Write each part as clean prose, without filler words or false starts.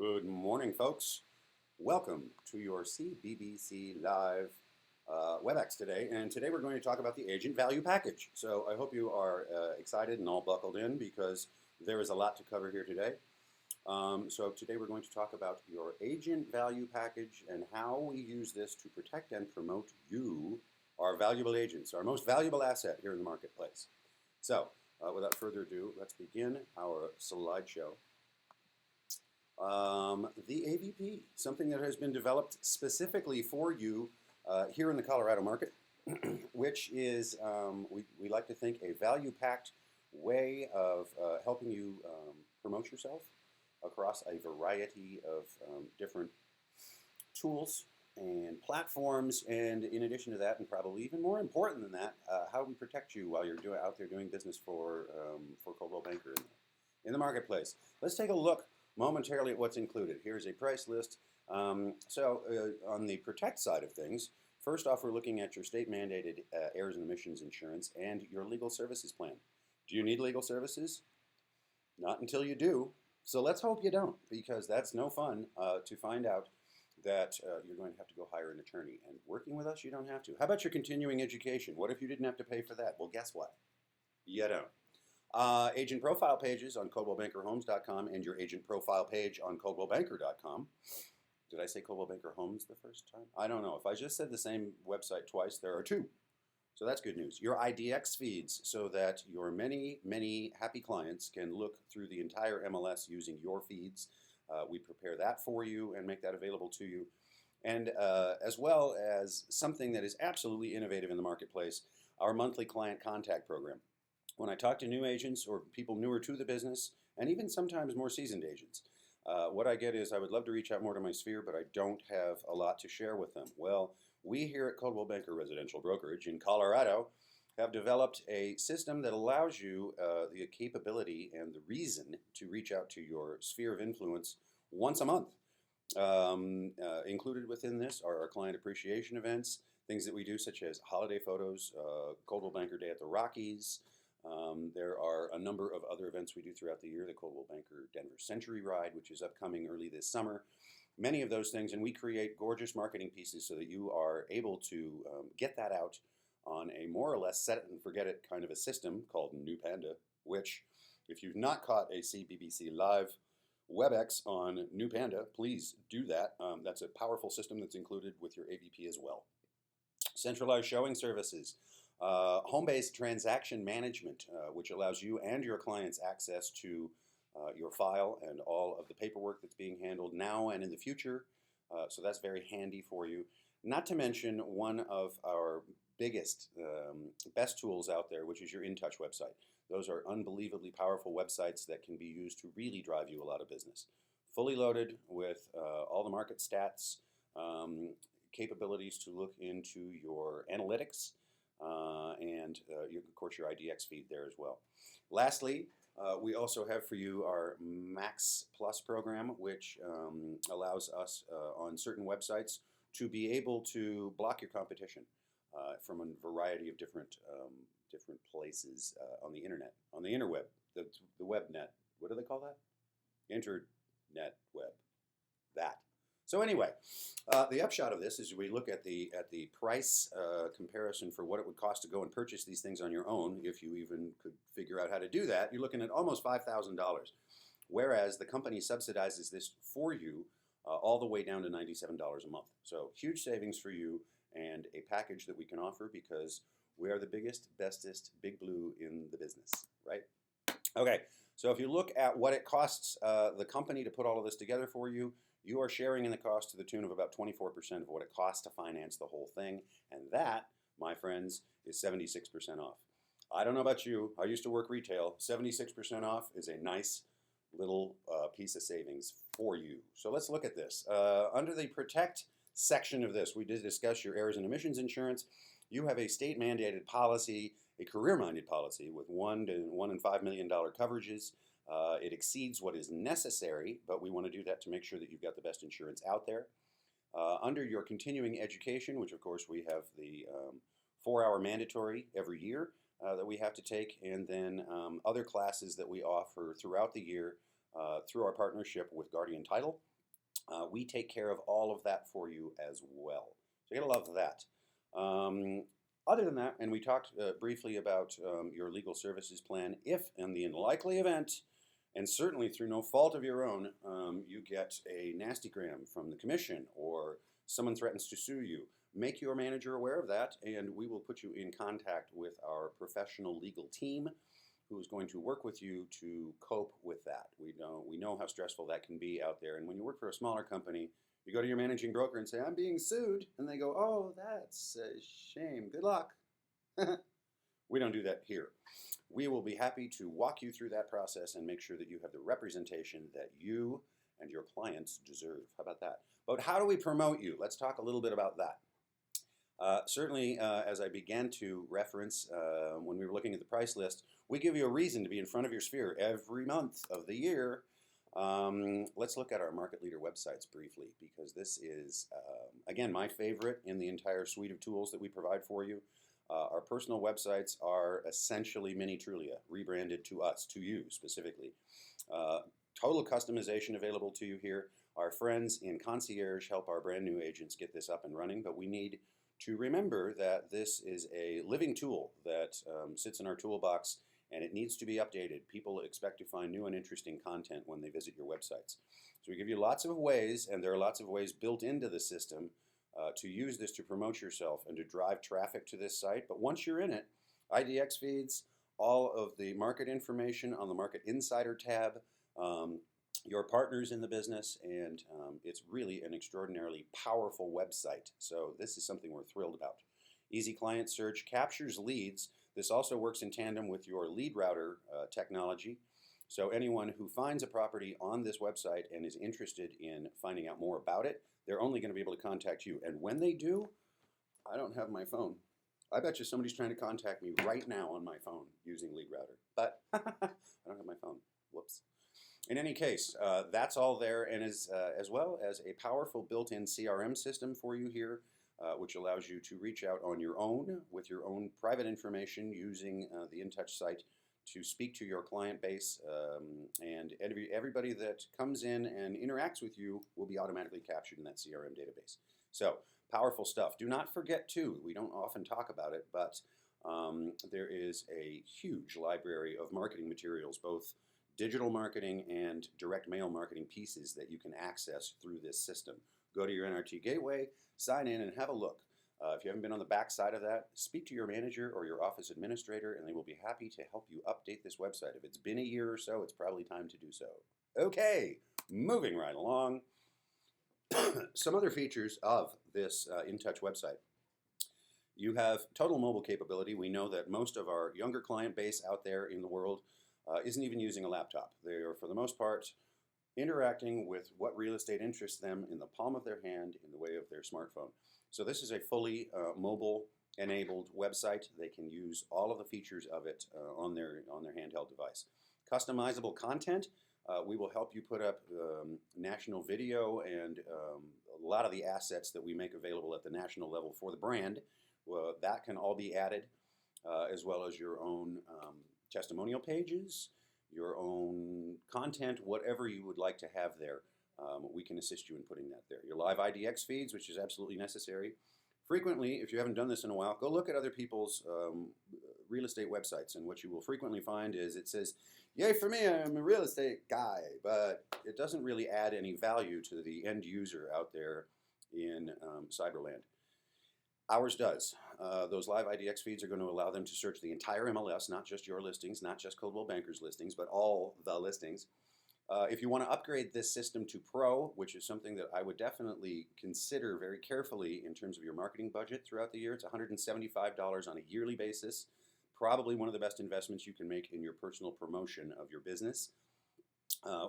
Good morning, folks. Welcome to your CBBC Live WebEx today. And today we're going to talk about the agent value package. So I hope you are excited and all buckled in because there is a lot to cover here today. So today we're going to talk about your agent value package and how we use this to protect and promote you, our valuable agents, our most valuable asset here in the marketplace. So without further ado, let's begin our slideshow. The AVP, something that has been developed specifically for you here in the Colorado market, which is, we like to think, a value-packed way of helping you promote yourself across a variety of different tools and platforms, and in addition to that, and probably even more important than that, how we protect you while you're out there doing business for Coldwell Banker in the marketplace. Let's take a look momentarily at what's included. Here's a price list. On the protect side of things, first off, we're looking at your state-mandated errors and omissions insurance and your legal services plan. Do you need legal services? Not until you do. So let's hope you don't, because that's no fun to find out that you're going to have to go hire an attorney. And working with us, you don't have to. How about your continuing education? What if you didn't have to pay for that? Well, guess what? You don't. Agent profile pages on ColdwellBankerHomes.com and your agent profile page on ColdwellBanker.com. Did I say Coldwell Banker Homes the first time? I don't know. If I just said the same website twice, there are two. So that's good news. Your IDX feeds, so that your many, many happy clients can look through the entire MLS using your feeds. We prepare that for you and make that available to you. And as well as something that is absolutely innovative in the marketplace, our monthly client contact program. When I talk to new agents or people newer to the business, and even sometimes more seasoned agents, what I get is, I would love to reach out more to my sphere, but I don't have a lot to share with them. Well, we here at Coldwell Banker Residential Brokerage in Colorado have developed a system that allows you the capability and the reason to reach out to your sphere of influence once a month. Included within this are our client appreciation events, things that we do such as holiday photos, Coldwell Banker Day at the Rockies. There are a number of other events we do throughout the year, the Coldwell Banker Denver Century Ride, which is upcoming early this summer. Many of those things, and we create gorgeous marketing pieces so that you are able to get that out on a more or less set it and forget it kind of a system called New Panda, which, if you've not caught a CBBC Live WebEx on New Panda, please do that. That's a powerful system that's included with your AVP as well. Centralized showing services. Home-based transaction management, which allows you and your clients access to your file and all of the paperwork that's being handled now and in the future. So that's very handy for you. Not to mention one of our biggest, best tools out there, which is your InTouch website. Those are unbelievably powerful websites that can be used to really drive you a lot of business. Fully loaded with all the market stats, capabilities to look into your analytics, and of course your IDX feed there as well. Lastly, we also have for you our Max Plus program, which allows us on certain websites to be able to block your competition from a variety of different places on the internet, on the interweb, the web net. What do they call that? Internet web. That. So anyway, the upshot of this is we look at the price comparison for what it would cost to go and purchase these things on your own, if you even could figure out how to do that. You're looking at almost $5,000, whereas the company subsidizes this for you all the way down to $97 a month. So huge savings for you, and a package that we can offer because we are the biggest, bestest, big blue in the business, right? Okay, so if you look at what it costs the company to put all of this together for you, you are sharing in the cost to the tune of about 24% of what it costs to finance the whole thing. And that, my friends, is 76% off. I don't know about you. I used to work retail. 76% off is a nice little piece of savings for you. So let's look at this. Under the Protect section of this, we did discuss your errors and omissions insurance. You have a state-mandated policy, a career-minded policy with $1 and $5 million coverages. It exceeds what is necessary, but we want to do that to make sure that you've got the best insurance out there. Under your continuing education, which of course we have the 4-hour mandatory every year that we have to take, and then other classes that we offer throughout the year through our partnership with Guardian Title. We take care of all of that for you as well. So you're going to love that. Other than that, and we talked briefly about your legal services plan, if in the unlikely event, and certainly through no fault of your own, you get a nastygram from the commission or someone threatens to sue you, make your manager aware of that, and we will put you in contact with our professional legal team who is going to work with you to cope with that. We know how stressful that can be out there, and when you work for a smaller company, you go to your managing broker and say, I'm being sued, and they go, oh, that's a shame, good luck. We don't do that here. We will be happy to walk you through that process and make sure that you have the representation that you and your clients deserve. How about that? But how do we promote you? Let's talk a little bit about that. Certainly, as I began to reference when we were looking at the price list, we give you a reason to be in front of your sphere every month of the year. Let's look at our market leader websites briefly, because this is, again, my favorite in the entire suite of tools that we provide for you. Our personal websites are essentially mini Trulia, rebranded to us, to you specifically. Total customization available to you here. Our friends in Concierge help our brand new agents get this up and running, but we need to remember that this is a living tool that sits in our toolbox, and it needs to be updated. People expect to find new and interesting content when they visit your websites. So we give you lots of ways, and there are lots of ways built into the system to use this to promote yourself and to drive traffic to this site. But once you're in it, IDX feeds, all of the market information on the Market Insider tab, your partners in the business, and it's really an extraordinarily powerful website. So this is something we're thrilled about. Easy Client Search captures leads. This also works in tandem with your lead router technology. So anyone who finds a property on this website and is interested in finding out more about it, they're only going to be able to contact you. And when they do, I don't have my phone. I bet you somebody's trying to contact me right now on my phone using lead router. But I don't have my phone. Whoops. In any case, that's all there, and as well as a powerful built-in CRM system for you here, which allows you to reach out on your own with your own private information using the InTouch site to speak to your client base, and everybody that comes in and interacts with you will be automatically captured in that CRM database. So powerful stuff. Do not forget too, we don't often talk about it, but there is a huge library of marketing materials, both digital marketing and direct mail marketing pieces that you can access through this system. Go to your NRT gateway, sign in, and have a look. If you haven't been on the back side of that, speak to your manager or your office administrator, and they will be happy to help you update this website. If it's been a year or so, it's probably time to do so. Okay, moving right along. Some other features of this InTouch website. You have total mobile capability. We know that most of our younger client base out there in the world isn't even using a laptop. They are, for the most part, interacting with what real estate interests them in the palm of their hand in the way of their smartphone. So this is a fully mobile-enabled website. They can use all of the features of it on their handheld device. Customizable content. We will help you put up national video and a lot of the assets that we make available at the national level for the brand. That can all be added, as well as your own testimonial pages, your own content, whatever you would like to have there. We can assist you in putting that there. Your live IDX feeds, which is absolutely necessary. Frequently, if you haven't done this in a while, go look at other people's real estate websites, and what you will frequently find is it says, yay for me, I'm a real estate guy, but it doesn't really add any value to the end user out there in Cyberland. Ours does. Those live IDX feeds are going to allow them to search the entire MLS, not just your listings, not just Coldwell Banker's listings, but all the listings. If you want to upgrade this system to Pro, which is something that I would definitely consider very carefully in terms of your marketing budget throughout the year, it's $175 on a yearly basis. Probably one of the best investments you can make in your personal promotion of your business.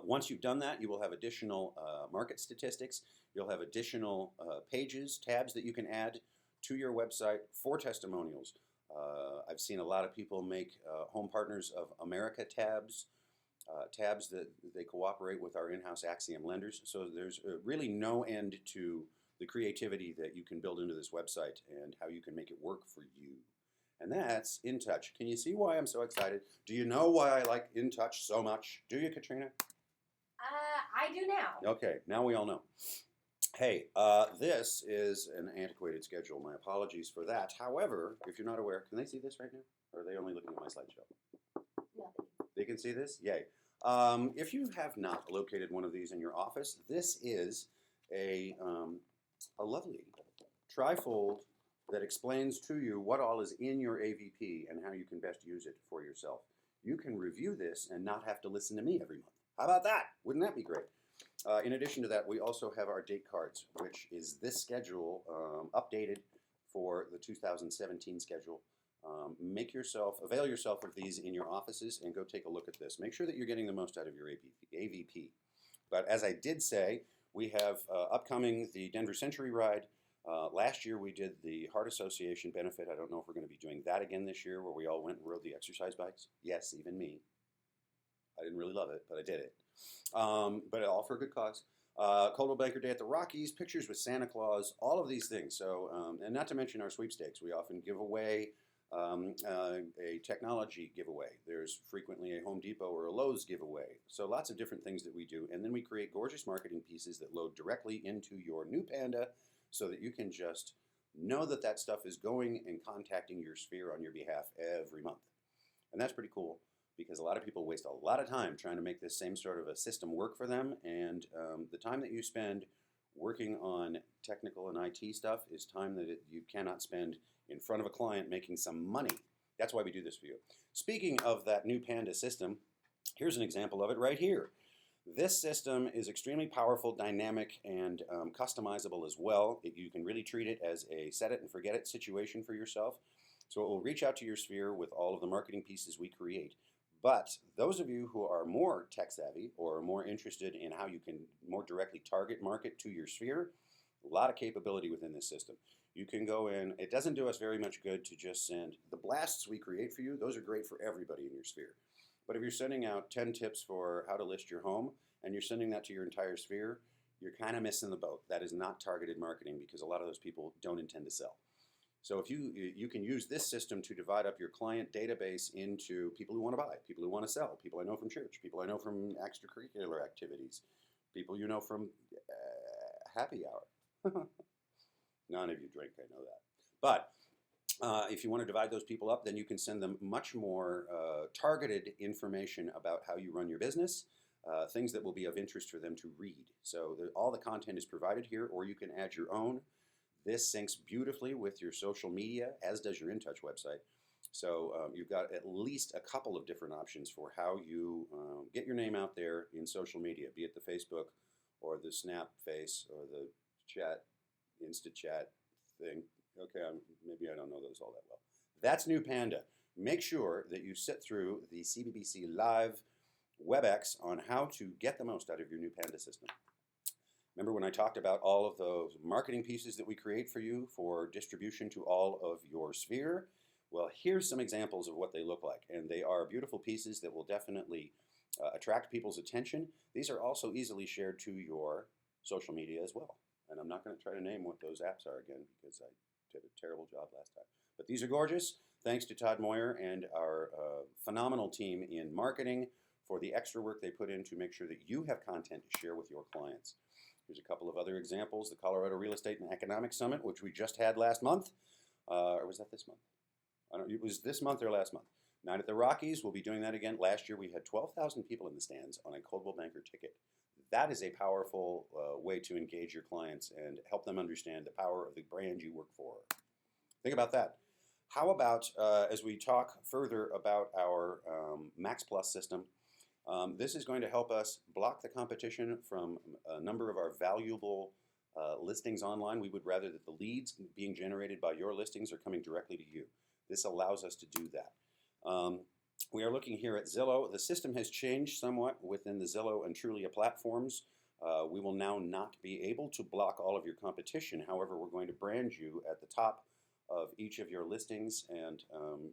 Once you've done that, you will have additional market statistics. You'll have additional pages, tabs that you can add to your website for testimonials. I've seen a lot of people make Home Partners of America tabs, tabs that they cooperate with our in-house Axiom lenders. So there's really no end to the creativity that you can build into this website and how you can make it work for you. And that's InTouch. Can you see why I'm so excited? Do you know why I like InTouch so much? Do you, Katrina? I do now. Okay, now we all know. Hey, this is an antiquated schedule. My apologies for that. However, if you're not aware, can they see this right now? Or are they only looking at my slideshow? Nothing. They can see this? Yay. If you have not located one of these in your office, this is a lovely trifold that explains to you what all is in your AVP and how you can best use it for yourself. You can review this and not have to listen to me every month. How about that? Wouldn't that be great? In addition to that, we also have our date cards, which is this schedule updated for the 2017 schedule. Avail yourself of these in your offices and go take a look at this. Make sure that you're getting the most out of your AVP. But as I did say, we have upcoming the Denver Century Ride. Last year we did the Heart Association benefit. I don't know if we're going to be doing that again this year, where we all went and rode the exercise bikes. Yes, even me. I didn't really love it, but I did it. But all for a good cause. Coldwell Banker Day at the Rockies, pictures with Santa Claus, all of these things. So, and not to mention our sweepstakes. We often give away a technology giveaway. There's frequently a Home Depot or a Lowe's giveaway. So lots of different things that we do. And then we create gorgeous marketing pieces that load directly into your new Panda so that you can just know that that stuff is going and contacting your sphere on your behalf every month. And that's pretty cool, because a lot of people waste a lot of time trying to make this same sort of a system work for them, and the time that you spend working on technical and IT stuff is time that you cannot spend in front of a client making some money. That's why we do this for you. Speaking of that new Panda system, here's an example of it right here. This system is extremely powerful, dynamic, and customizable as well. You can really treat it as a set it and forget it situation for yourself. So it will reach out to your sphere with all of the marketing pieces we create. But those of you who are more tech savvy or more interested in how you can more directly target market to your sphere, a lot of capability within this system. You can go in, it doesn't do us very much good to just send the blasts we create for you. Those are great for everybody in your sphere. But if you're sending out 10 tips for how to list your home and you're sending that to your entire sphere, you're kind of missing the boat. That is not targeted marketing, because a lot of those people don't intend to sell. So if you can use this system to divide up your client database into people who want to buy, people who want to sell, people I know from church, people I know from extracurricular activities, people you know from happy hour. None of you drink, I know that. But if you want to divide those people up, then you can send them much more targeted information about how you run your business, things that will be of interest for them to read. So all the content is provided here, or you can add your own. This syncs beautifully with your social media, as does your InTouch website. So you've got at least a couple of different options for how you get your name out there in social media, be it the Facebook or the Snap Face or the chat, InstaChat thing. Okay, maybe I don't know those all that well. That's new Panda. Make sure that you sit through the CBBC Live WebEx on how to get the most out of your new Panda system. Remember when I talked about all of those marketing pieces that we create for you for distribution to all of your sphere? Well, here's some examples of what they look like. And they are beautiful pieces that will definitely attract people's attention. These are also easily shared to your social media as well. And I'm not going to try to name what those apps are again, because I did a terrible job last time. But these are gorgeous. Thanks to Todd Moyer and our phenomenal team in marketing for the extra work they put in to make sure that you have content to share with your clients. Here's a couple of other examples. The Colorado Real Estate and Economic Summit, which we just had last month. Or was that this month? It was this month or last month. Night at the Rockies, we'll be doing that again. Last year we had 12,000 people in the stands on a Coldwell Banker ticket. That is a powerful way to engage your clients and help them understand the power of the brand you work for. Think about that. How about, as we talk further about our Max Plus system, this is going to help us block the competition from a number of our valuable listings online. We would rather that the leads being generated by your listings are coming directly to you. This allows us to do that. We are looking here at Zillow. The system has changed somewhat within the Zillow and Trulia platforms. We will now not be able to block all of your competition. However, we're going to brand you at the top of each of your listings, and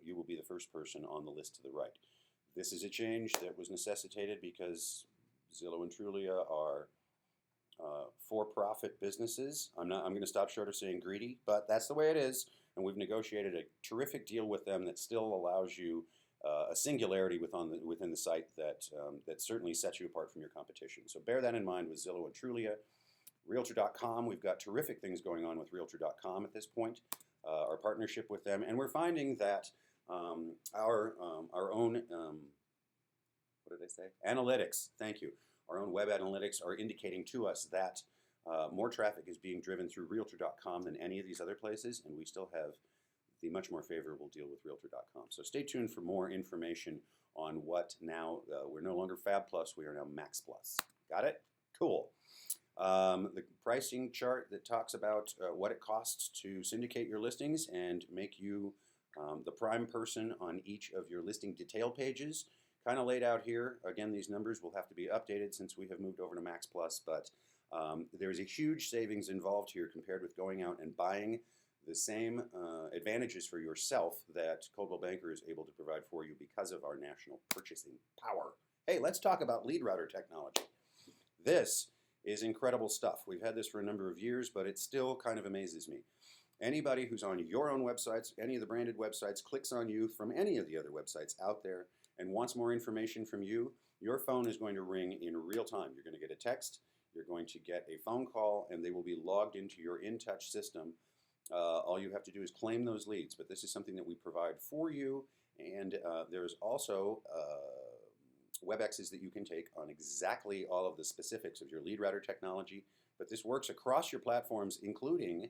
you will be the first person on the list to the right. This is a change that was necessitated because Zillow and Trulia are for-profit businesses. I'm going to stop short of saying greedy, but that's the way it is. And we've negotiated a terrific deal with them that still allows you a singularity within the site that that certainly sets you apart from your competition. So bear that in mind with Zillow and Trulia. Realtor.com, we've got terrific things going on with Realtor.com at this point, our partnership with them, and we're finding that our own, what did I say? Analytics, thank you. Our own web analytics are indicating to us that more traffic is being driven through Realtor.com than any of these other places, and we still have the much more favorable deal with Realtor.com. So stay tuned for more information on what now, we're no longer Fab Plus, we are now Max Plus. Got it? Cool. The pricing chart that talks about what it costs to syndicate your listings and make you the prime person on each of your listing detail pages, kind of laid out here. Again, these numbers will have to be updated since we have moved over to Max Plus, but there's a huge savings involved here compared with going out and buying the same advantages for yourself that Coldwell Banker is able to provide for you because of our national purchasing power. Hey, let's talk about lead router technology. This is incredible stuff. We've had this for a number of years, but it still kind of amazes me. Anybody who's on your own websites, any of the branded websites, clicks on you from any of the other websites out there and wants more information from you, your phone is going to ring in real time. You're going to get a text, you're going to get a phone call, and they will be logged into your InTouch system. All you have to do is claim those leads, but this is something that we provide for you, and there's also WebExes that you can take on exactly all of the specifics of your lead router technology, but this works across your platforms, including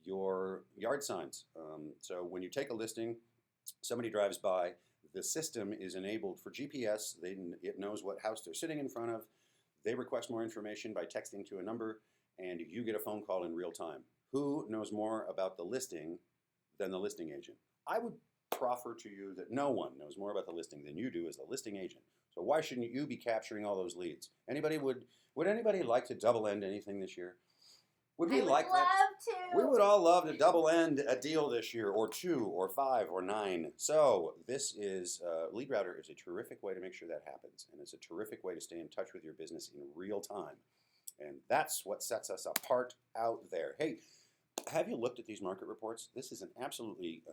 your yard signs. So when you take a listing, somebody drives by, the system is enabled for GPS. It knows what house they're sitting in front of. They request more information by texting to a number, and you get a phone call in real time. Who knows more about the listing than the listing agent? I would proffer to you that no one knows more about the listing than you do as the listing agent. So why shouldn't you be capturing all those leads? Would anybody like to double end anything this year? Would we like that? I would love to. We would all love to double end a deal this year, or 2, or 5, or 9. So this is, Lead Router is a terrific way to make sure that happens. And it's a terrific way to stay in touch with your business in real time. And that's what sets us apart out there. Hey, have you looked at these market reports? This is an absolutely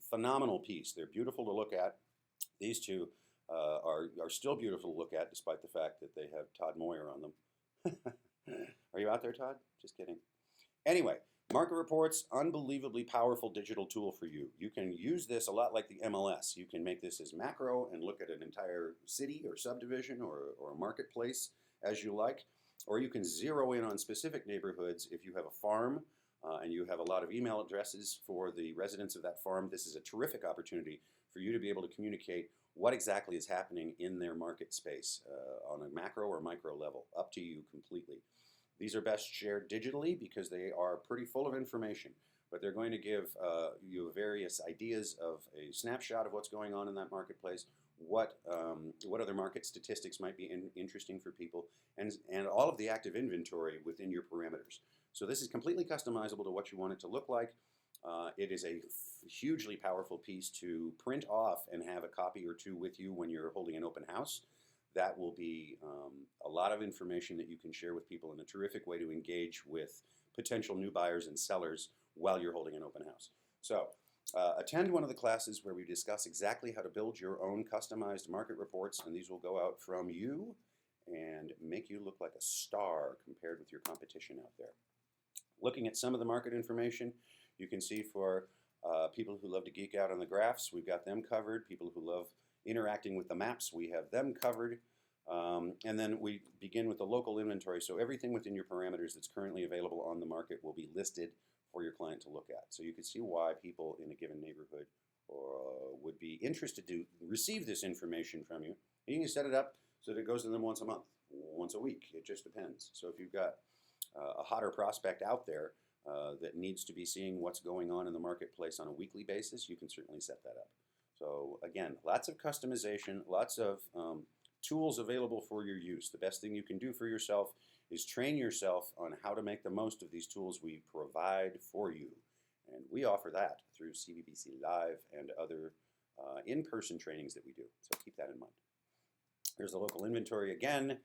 phenomenal piece. They're beautiful to look at. These two are still beautiful to look at, despite the fact that they have Todd Moyer on them. Are you out there, Todd? Just kidding. Anyway, market reports, unbelievably powerful digital tool for you. You can use this a lot like the MLS. You can make this as macro and look at an entire city or subdivision or a marketplace as you like. Or you can zero in on specific neighborhoods. If you have a farm and you have a lot of email addresses for the residents of that farm, this is a terrific opportunity for you to be able to communicate what exactly is happening in their market space on a macro or micro level, up to you completely. These are best shared digitally because they are pretty full of information, but they're going to give you various ideas of a snapshot of what's going on in that marketplace, what other market statistics might be interesting for people, and all of the active inventory within your parameters. So this is completely customizable to what you want it to look like. It is a hugely powerful piece to print off and have a copy or two with you when you're holding an open house. That will be a lot of information that you can share with people in a terrific way to engage with potential new buyers and sellers while you're holding an open house. So attend one of the classes where we discuss exactly how to build your own customized market reports, and these will go out from you and make you look like a star compared with your competition out there. Looking at some of the market information, you can see for people who love to geek out on the graphs, we've got them covered. People who love interacting with the maps, we have them covered. And then we begin with the local inventory. So everything within your parameters that's currently available on the market will be listed for your client to look at. So you can see why people in a given neighborhood would be interested to receive this information from you. And you can set it up so that it goes to them once a month, once a week. It just depends. So if you've got a hotter prospect out there that needs to be seeing what's going on in the marketplace on a weekly basis, you can certainly set that up. So again, lots of customization, lots of tools available for your use. The best thing you can do for yourself is train yourself on how to make the most of these tools we provide for you. And we offer that through CBBC Live and other in-person trainings that we do. So keep that in mind. There's the local inventory again.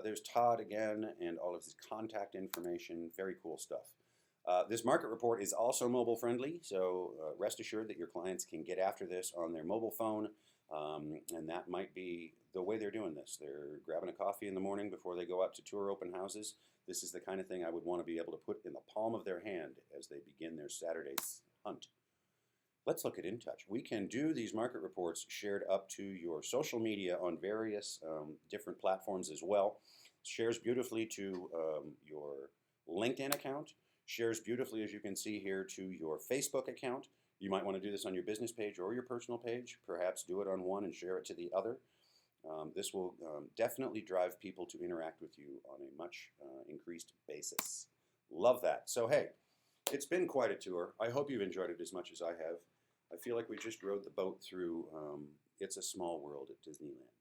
There's Todd again and all of his contact information. Very cool stuff. This market report is also mobile friendly, so rest assured that your clients can get after this on their mobile phone. And that might be the way they're doing this. They're grabbing a coffee in the morning before they go out to tour open houses. This is the kind of thing I would want to be able to put in the palm of their hand as they begin their Saturday hunt. Let's look at InTouch. We can do these market reports shared up to your social media on various different platforms as well. Shares beautifully to your LinkedIn account. Shares beautifully, as you can see here, to your Facebook account. You might want to do this on your business page or your personal page. Perhaps do it on one and share it to the other. This will definitely drive people to interact with you on a much increased basis. Love that. So, hey, it's been quite a tour. I hope you've enjoyed it as much as I have. I feel like we just rode the boat through It's a Small World at Disneyland.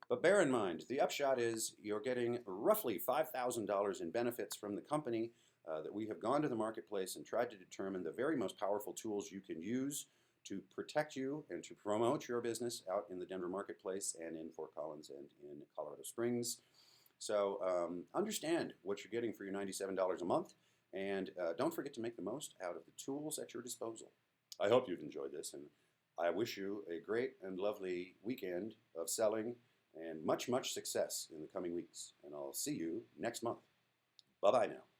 But bear in mind, the upshot is you're getting roughly $5,000 in benefits from the company that we have gone to the marketplace and tried to determine the very most powerful tools you can use to protect you and to promote your business out in the Denver marketplace and in Fort Collins and in Colorado Springs. So understand what you're getting for your $97 a month, and don't forget to make the most out of the tools at your disposal. I hope you've enjoyed this, and I wish you a great and lovely weekend of selling and much, much success in the coming weeks. And I'll see you next month. Bye-bye now.